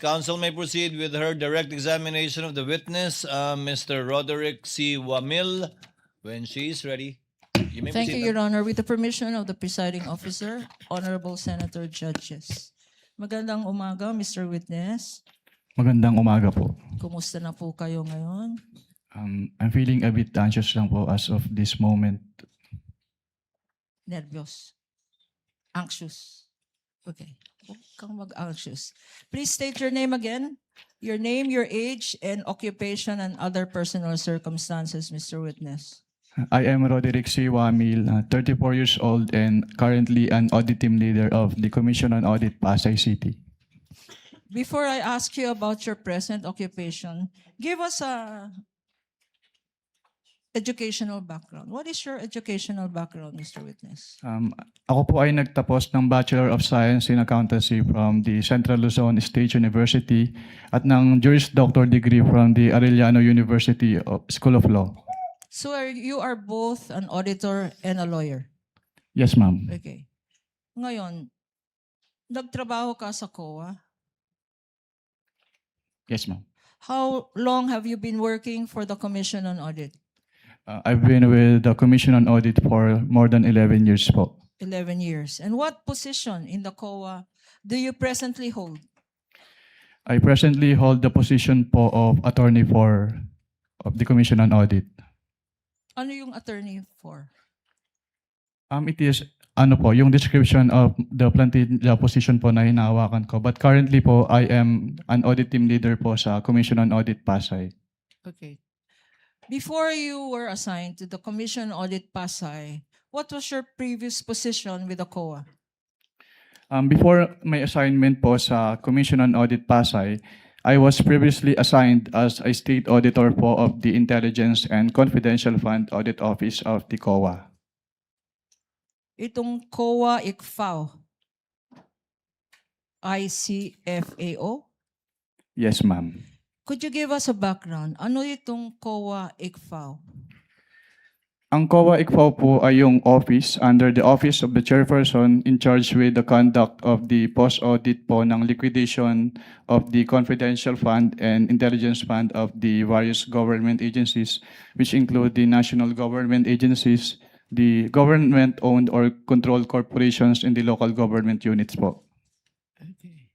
Council may proceed with her direct examination of the witness, Mr. Roderick C. Wamil, when she is ready. You may Thank you, proceed, Your Honor. With the permission of the presiding officer, Honorable Senator Judges. Magandang umaga, Mr. Witness. Magandang umaga po. Kumusta na po kayo ngayon? I'm feeling a bit anxious lang po as of this moment. Nervyos. Anxious. Okay. Huwag kang mag-anxious. Please state your name again. Your name, your age, and occupation and other personal circumstances, Mr. Witness. I am Roderick C. Wamil, 34 years old and currently an audit team leader of the Commission on Audit, Pasay City. Before I ask you about your present occupation, give us a educational background. What is your educational background, Mr. Witness? Ako po ay nagtapos ng Bachelor of Science in Accountancy from the Central Luzon State University at ng Juris Doctor degree from the Arellano University School of Law. So you are both an auditor and a lawyer. Yes, ma'am. Okay. Ngayon, nagtrabaho ka sa COA. Yes, ma'am. How long have you been working for the Commission on Audit? I've been with the Commission on Audit for more than 11 years po. 11 years. And what position in the COA do you presently hold? I presently hold the position po of attorney of the Commission on Audit. Ano yung attorney for? It is yung description of the plantilla position po na hinahawakan ko. But currently po, I am an audit team leader po sa Commission on Audit Pasay. Okay. Before you were assigned to the Commission on Audit Pasay, what was your previous position with the COA? Before my assignment po sa Commission on Audit Pasay, I was previously assigned as a state auditor po of the Intelligence and Confidential Fund Audit Office of the COA. Itong COA ICFAO. ICFAO? Yes, ma'am. Could you give us a background? Ano itong COA ICFAO? Ang COA ICFAO po ay yung office under the Office of the Chairperson in charge with the conduct of the post-audit po ng liquidation of the confidential fund and intelligence fund of the various government agencies, which include the national government agencies, the government-owned or controlled corporations, and the local government units po. Okay.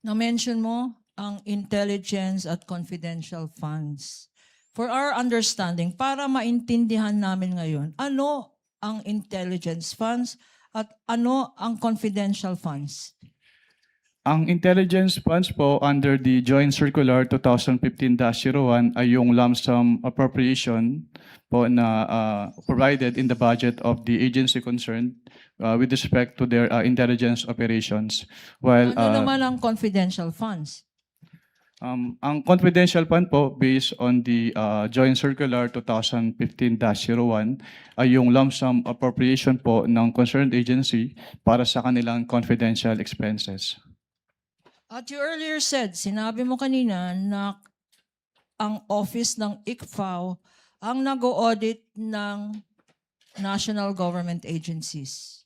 Na-mention mo ang intelligence at confidential funds. For our understanding, para maintindihan namin ngayon, ano ang intelligence funds at ano ang confidential funds? Ang intelligence funds po under the Joint Circular 2015-01 ay yung lump sum appropriation po na provided in the budget of the agency concerned with respect to their intelligence operations. While Ano naman ang confidential funds? ang confidential fund po based on the Joint Circular 2015-01 ay yung lump sum appropriation po ng concerned agency para sa kanilang confidential expenses. At you earlier said, sinabi mo kanina na ang office ng ICFAO ang nag-audit ng national government agencies.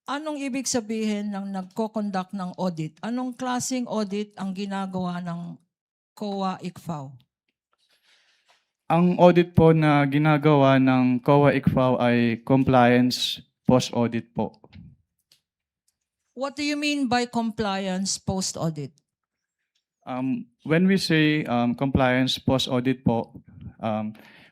Anong ibig sabihin ng nagko-conduct ng audit? Anong klaseng audit ang ginagawa ng COA ICFAO? Ang audit po na ginagawa ng COA ICFAO ay compliance post-audit po. What do you mean by compliance post-audit? When we say compliance post-audit po,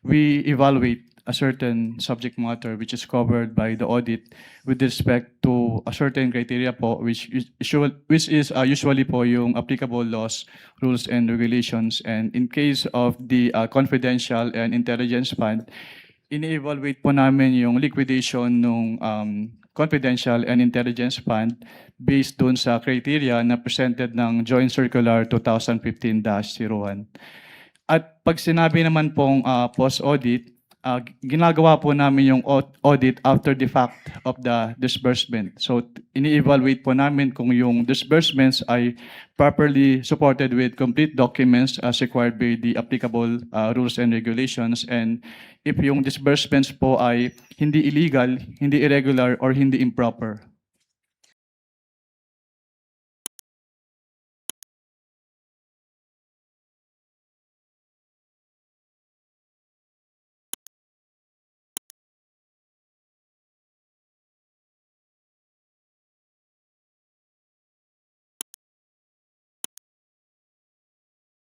we evaluate a certain subject matter which is covered by the audit with respect to a certain criteria po which is usually po yung applicable laws, rules, and regulations. And in case of the confidential and intelligence fund, ini-evaluate po namin yung liquidation ng confidential and intelligence fund based dun sa criteria na presented ng Joint Circular 2015-01. At pag sinabi naman pong post-audit, ginagawa po namin yung audit after the fact of the disbursement. So, ini-evaluate po namin kung yung disbursements ay properly supported with complete documents as required by the applicable rules and regulations. And if yung disbursements po ay hindi illegal, hindi irregular, or hindi improper.